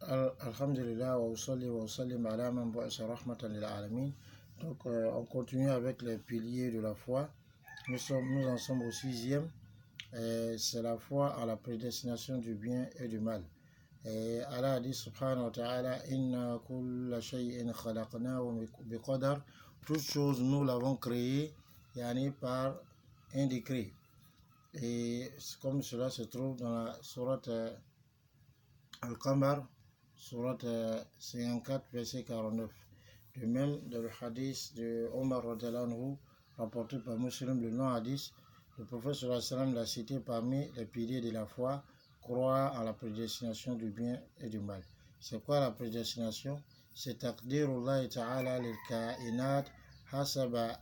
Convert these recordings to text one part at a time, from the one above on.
Alhamdulillah wa usalli wa usallim ala man bu'asa rahmatan lil alamin. Donc on continue avec les piliers de la foi. Nous en sommes au 6e. C'est la foi à la prédestination du bien et du mal. Et Allah a dit subhanahu wa ta'ala inna kulla shay'in khalaqnahu biqadar. Toute chose nous l'avons créée par un décret. Et comme cela se trouve dans la sourate Al-Qamar, sourate 54, verset 49. De même, dans le hadith de Omar radhiyallahu rapporté par Muslim, le non-hadith, le prophète sallallahu alayhi wa sallam l'a cité parmi les piliers de la foi, croire à la prédestination du bien et du mal. C'est quoi la prédestination? C'est taqdirullah ta'ala lil kainat hasaba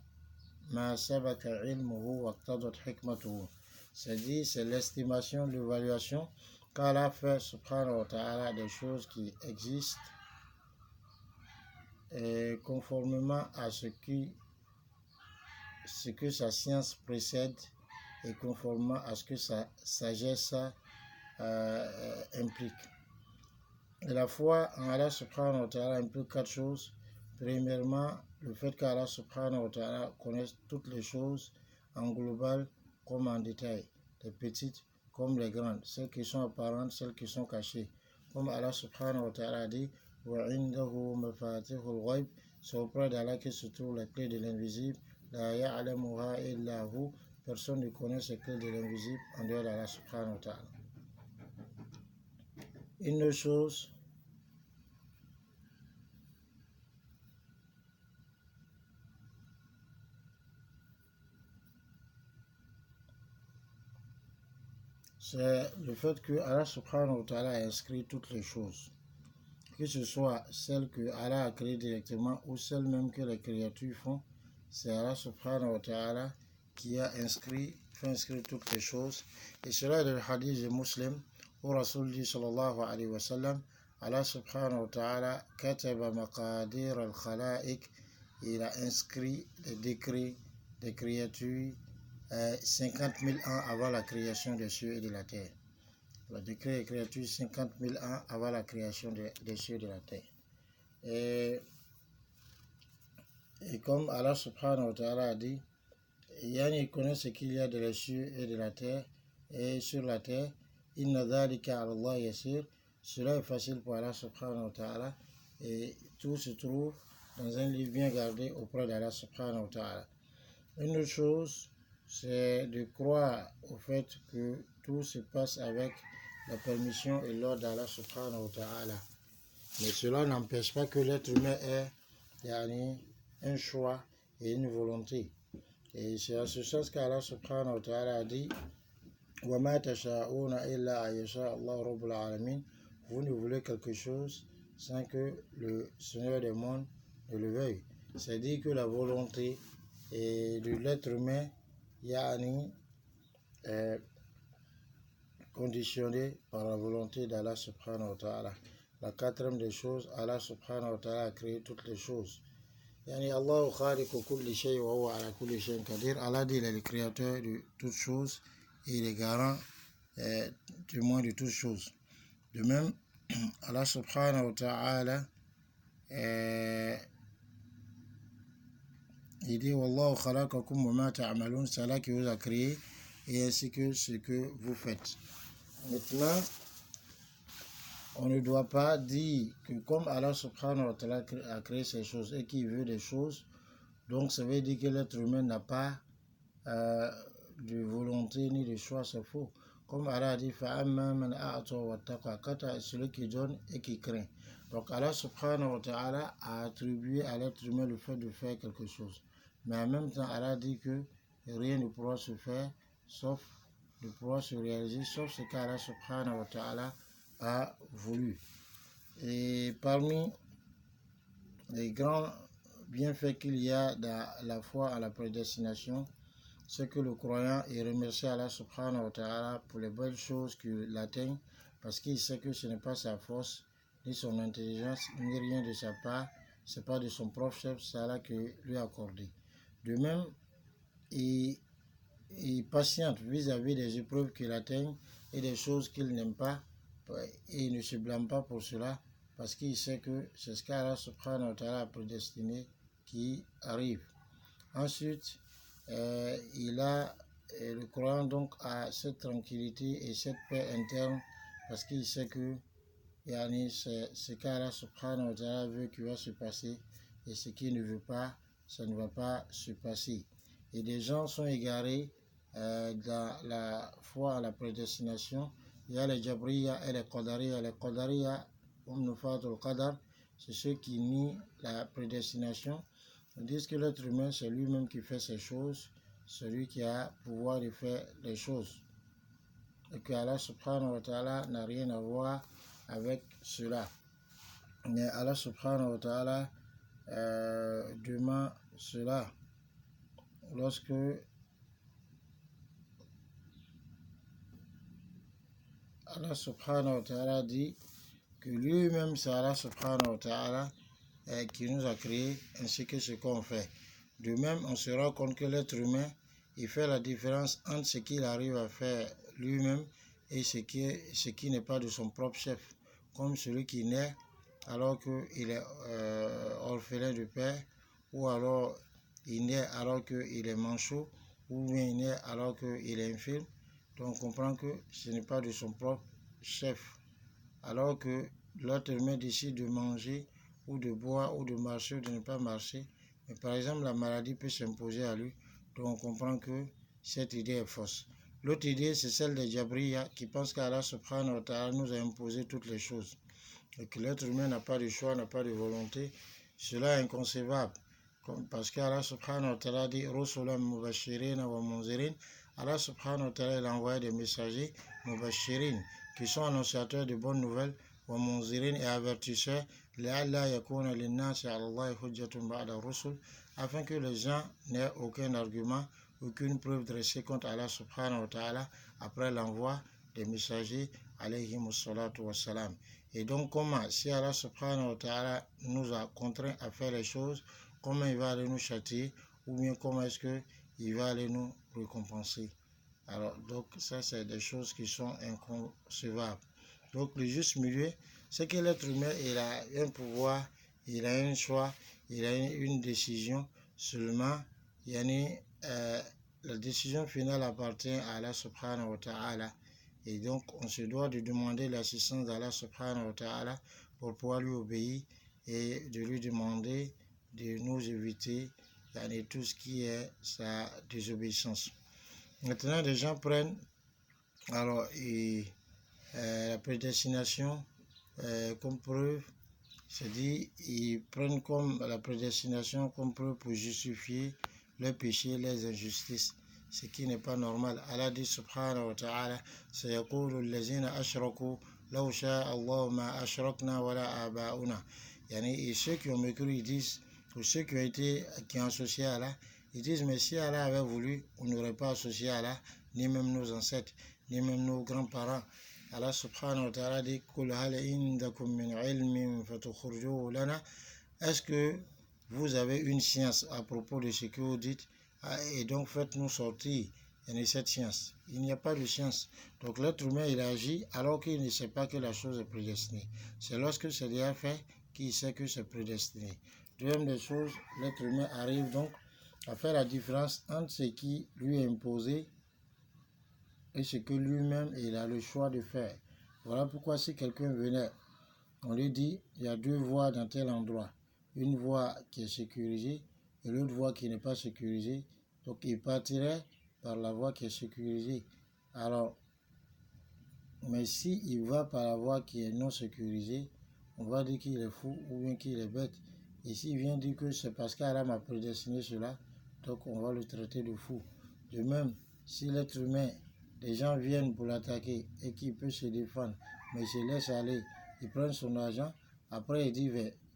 ma sabaka ilmuhu wa qtadat hikmatuhu. C'est-à-dire, c'est l'estimation, l'évaluation qu'Allah fait subhanahu wa ta'ala des choses qui existent et conformément à ce que sa science précède et conformément à ce que sa sagesse implique. Et la foi en Allah subhanahu wa ta'ala implique 4 choses. Premièrement, le fait qu'Allah subhanahu wa ta'ala connaisse toutes les choses en global comme en détail, les petites comme les grandes, celles qui sont apparentes, celles qui sont cachées. Comme Allah subhanahu wa ta'ala dit, وَعِنْدَهُ مَفَاتِحُ الْغَيْبِ, c'est auprès d'Allah que se trouvent les clés de l'invisible. لَا يَعْلَمُهَا إِلَّا هُ, personne ne connaît ces clés de l'invisible en dehors d'Allah subhanahu wa ta'ala. Une autre chose, c'est le fait que Allah subhanahu wa ta'ala a inscrit toutes les choses, que ce soit celles que Allah a créées directement ou celles même que les créatures font. C'est Allah subhanahu wa ta'ala qui a fait inscrire toutes les choses. Et cela est dans le hadith de Muslim où Rasul dit sallallahu alayhi wa sallam, Allah subhanahu wa ta'ala kataba maqadir al-khalaiq, il a inscrit les décrets des créatures 50 000 ans avant la création des cieux et de la terre. Le décret des créatures 50 000 ans avant la création des cieux et de la terre. Et comme Allah subhanahu wa ta'ala a dit, il connaît ce qu'il y a dans les cieux et de la terre et sur la terre. Inna dhalika ala Allah yasir. Cela est facile pour Allah subhanahu wa ta'ala et tout se trouve dans un livre bien gardé auprès d'Allah subhanahu wa ta'ala. Une autre chose, c'est de croire au fait que tout se passe avec la permission et l'ordre d'Allah subhanahu wa ta'ala. Mais cela n'empêche pas que l'être humain ait un choix et une volonté. Et c'est à ce sens qu'Allah subhanahu wa ta'ala a dit وَمَا تَشَاءُونَ إِلَّا أَن يَشَاءَ اللَّهُ رَبُّ الْعَالَمِينَ. Vous ne voulez quelque chose sans que le Seigneur des mondes ne le veuille. C'est-à-dire que la volonté de l'être humain est conditionnée par la volonté d'Allah subhanahu wa ta'ala. La quatrième des choses, Allah subhanahu wa ta'ala a créé toutes les choses. Allah khaliqu kulli shay wa huwa ala kulli shay'in qadir. Allah dit, il est le créateur de toutes choses et il est garant témoin de toutes choses. De même, Allah subhanahu wa ta'ala il dit Wallahu khalaqakum wa ma ta'malun, c'est Allah qui vous a créé et ainsi que ce que vous faites. Maintenant, on ne doit pas dire que comme Allah subhanahu wa ta'ala a créé ces choses et qu'il veut des choses, donc ça veut dire que l'être humain n'a pas de volonté ni de choix, c'est faux. Comme Allah a dit, celui qui donne et qui craint. Donc Allah subhanahu wa ta'ala a attribué à l'être humain le fait de faire quelque chose. Mais en même temps, Allah dit que rien ne pourra se faire, ne pourra se réaliser, sauf ce qu'Allah subhanahu wa ta'ala a voulu. Et parmi les grands bienfaits qu'il y a dans la foi à la prédestination, c'est que le croyant est remercié Allah subhanahu wa ta'ala pour les belles choses qui l'atteignent, parce qu'il sait que ce n'est pas sa force, ni son intelligence, ni rien de sa part, ce n'est pas de son propre chef, c'est Allah qui lui a accordé. De même, il patiente vis-à-vis des épreuves qu'il atteigne et des choses qu'il n'aime pas, et il ne se blâme pas pour cela, parce qu'il sait que c'est ce qu'Allah subhanahu wa ta'ala a prédestiné qui arrive. Ensuite, le croyant donc a cette tranquillité et cette paix interne parce qu'il sait que c'est ce qu'Allah subhanahu wa ta'ala veut qui va se passer et ce qu'il ne veut pas, ça ne va pas se passer. Et des gens sont égarés dans la foi à la prédestination. Il y a les Jabriya et les Qadariya. Les Qadariya, c'est ceux qui nient la prédestination. Ils disent que l'être humain, c'est lui-même qui fait ses choses, celui qui a pouvoir de faire les choses. Et que Allah subhanahu wa ta'ala n'a rien à voir avec cela. Mais Allah subhanahu wa ta'ala demande cela lorsque Allah subhanahu wa ta'ala dit que lui-même c'est Allah subhanahu wa ta'ala qui nous a créés ainsi que ce qu'on fait. De même, on se rend compte que l'être humain, il fait la différence entre ce qu'il arrive à faire lui-même et ce qui n'est pas de son propre chef. Comme celui qui naît alors qu'il est orphelin de père, ou alors il naît alors qu'il est manchot, ou bien il naît alors qu'il est infirme. Donc on comprend que ce n'est pas de son propre chef. Alors que l'autre humain décide de manger, ou de boire, ou de marcher, ou de ne pas marcher. Mais par exemple, la maladie peut s'imposer à lui. Donc on comprend que cette idée est fausse. L'autre idée, c'est celle des Jabriya qui pensent qu'Allah subhanahu wa ta'ala nous a imposé toutes les choses. Et que l'être humain n'a pas de choix, n'a pas de volonté. Cela est inconcevable. Parce qu'Allah subhanahu wa ta'ala dit Rusulan mubashirin wa munzirin. Allah subhanahu wa ta'ala a envoyé des messagers mubashirin qui sont annonciateurs de bonnes nouvelles wa munzirin et avertisseurs la'alla yakuna linnasi 'ala Allahi hujjatun ba'da rusul, afin que les gens n'aient aucun argument, aucune preuve dressée contre Allah subhanahu wa ta'ala après l'envoi des messagers alayhimus salatu wassalam. Et donc comment, si Allah subhanahu wa ta'ala nous a contraints à faire les choses, comment il va aller nous châtier, ou bien comment est-ce qu'il va aller nous récompenser? Alors, donc ça c'est des choses qui sont inconcevables. Donc le juste milieu, c'est que l'être humain, il a un pouvoir, il a un choix, il a une décision, seulement la décision finale appartient à Allah subhanahu wa ta'ala. Et donc on se doit de demander l'assistance d'Allah subhanahu wa ta'ala pour pouvoir lui obéir et de lui demander de nous éviter tout ce qui est sa désobéissance. Maintenant, les gens prennent la prédestination comme preuve, c'est-à-dire ils prennent comme la prédestination comme preuve pour justifier leurs péchés, les injustices, ce qui n'est pas normal. Allah dit subhanahu wa ta'ala sayaqulu allazina ashraku law sha'a Allahu ma ashrakna wala aba'una. Et ceux qui ont mécru, ils disent, ou ceux qui ont associé à Allah, ils disent, mais si Allah avait voulu, on n'aurait pas associé à Allah, ni même nos ancêtres, ni même nos grands-parents. Allah subhanahu wa ta'ala dit Qul hal indakum min ilmin fatukhrijuhu lana. Est-ce que vous avez une science à propos de ce que vous dites? Et donc faites-nous sortir de cette science. Il n'y a pas de science. Donc l'être humain, il agit alors qu'il ne sait pas que la chose est prédestinée. C'est lorsque c'est déjà fait qu'il sait que c'est prédestiné. Deuxième des choses, l'être humain arrive donc à faire la différence entre ce qui lui est imposé et ce que lui-même il a le choix de faire. Voilà pourquoi si quelqu'un venait, on lui dit il y a deux voies dans tel endroit, une voie qui est sécurisée et l'autre voie qui n'est pas sécurisée, donc il partirait par la voie qui est sécurisée. Alors, mais si il va par la voie qui est non sécurisée, on va dire qu'il est fou ou bien qu'il est bête. Et s'il vient dire que c'est parce qu'Allah m'a prédestiné cela, donc on va le traiter de fou. De même, si l'être humain, les gens viennent pour l'attaquer et qu'il peut se défendre, mais il se laisse aller, il prend son argent, après il dit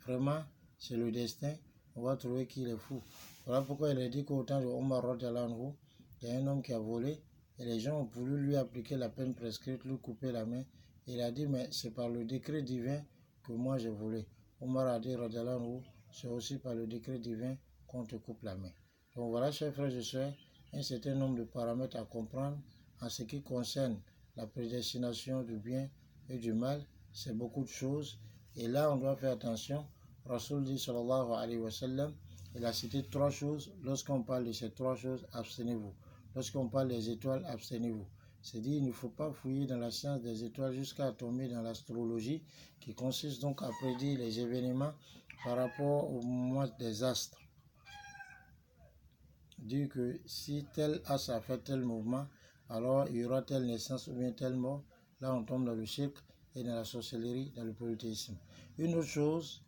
vraiment c'est le destin, on va trouver qu'il est fou. Voilà pourquoi il a dit qu'au temps de Omar Radhalanhu, il y a un homme qui a volé et les gens ont voulu lui appliquer la peine prescrite, lui couper la main. Il a dit mais c'est par le décret divin que moi j'ai volé. Omar a dit Radhalanhu, c'est aussi par le décret divin qu'on te coupe la main. Donc voilà, chers frères et sœurs, un certain nombre de paramètres à comprendre en ce qui concerne la prédestination du bien et du mal. C'est beaucoup de choses Et là, on doit faire attention. Rasul dit, sallallahu alayhi wa sallam, il a cité 3 choses. Lorsqu'on parle de ces 3 choses, abstenez-vous. Lorsqu'on parle des étoiles, abstenez-vous. C'est dit, il ne faut pas fouiller dans la science des étoiles jusqu'à tomber dans l'astrologie, qui consiste donc à prédire les événements par rapport au mouvement des astres. Dire que si tel astre a fait tel mouvement, alors il y aura telle naissance ou bien telle mort. Là, on tombe dans le shirk et dans la sorcellerie, dans le polythéisme. Une autre chose,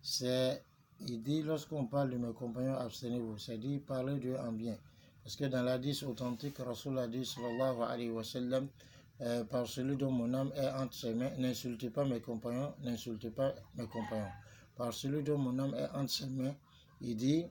c'est, il dit, lorsqu'on parle de mes compagnons, abstenez-vous. C'est dit, parlez d'eux en bien. Parce que dans l'hadith authentique, Rasul a dit, sallallahu alayhi wa sallam, par celui dont mon âme est entre ses mains, n'insultez pas mes compagnons, n'insultez pas mes compagnons. Par celui dont mon âme est entre ses mains, il dit,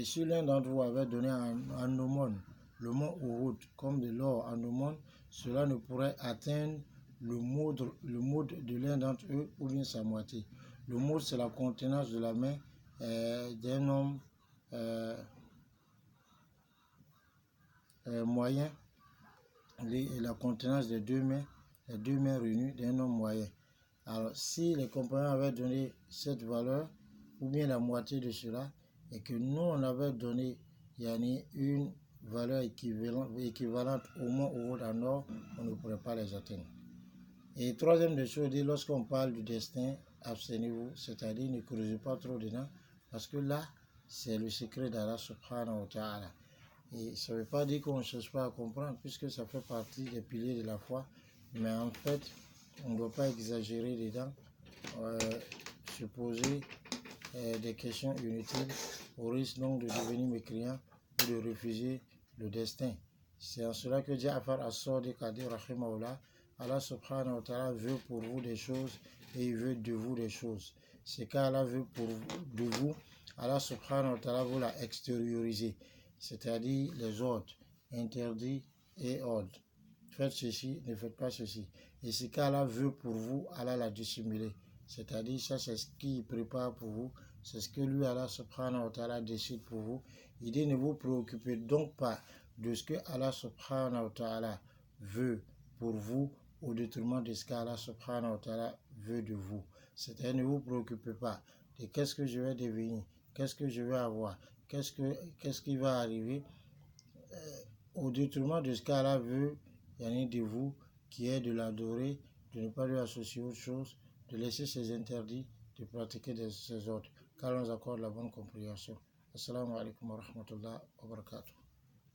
si l'un d'entre vous avait donné en aumône le mont Uhud comme de l'or en aumône, cela ne pourrait atteindre le moud de l'un d'entre eux ou bien sa moitié. Le moud, c'est la contenance de la main d'un homme moyen, et la contenance des 2 mains, les 2 mains réunies d'un homme moyen. Alors, si les compagnons avaient donné cette valeur, ou bien la moitié de cela, et que nous, on avait donné une valeur équivalente au mont Uhud en or, on ne pourrait pas les atteindre. Et troisième des choses, lorsqu'on parle du destin, abstenez-vous, c'est-à-dire ne creusez pas trop dedans, parce que là, c'est le secret d'Allah subhanahu wa ta'ala. Et ça ne veut pas dire qu'on ne cherche pas à comprendre, puisque ça fait partie des piliers de la foi, mais en fait, on ne doit pas exagérer dedans, se poser des questions inutiles, au risque donc de devenir mécréant ou de refuser le destin. C'est en cela que Ja'far as-Sadiq a dit, rahimahullah, Allah subhanahu wa ta'ala veut pour vous des choses et il veut de vous des choses. C'est qu'Allah veut de vous, Allah subhanahu wa ta'ala vous l'a extériorisé, c'est-à-dire les ordres, interdits et ordres. Faites ceci, ne faites pas ceci. Et ce qu'Allah veut pour vous, Allah l'a dissimulé. C'est-à-dire, ça c'est ce qu'il prépare pour vous, c'est ce que lui, Allah subhanahu wa ta'ala, décide pour vous. Il dit, ne vous préoccupez donc pas de ce que Allah subhanahu wa ta'ala veut pour vous, au détriment de ce qu'Allah subhanahu wa ta'ala veut de vous. C'est-à-dire, ne vous préoccupez pas de qu'est-ce que je vais devenir, qu'est-ce que je vais avoir, qu'est-ce qui va arriver, au détriment de ce qu'Allah veut, de vous, qui est de l'adorer, de ne pas lui associer autre chose, de laisser ses interdits, de pratiquer ses ordres. Qu'Allah nous accorde la bonne compréhension. Assalamu alaikum wa rahmatullahi wa barakatuh.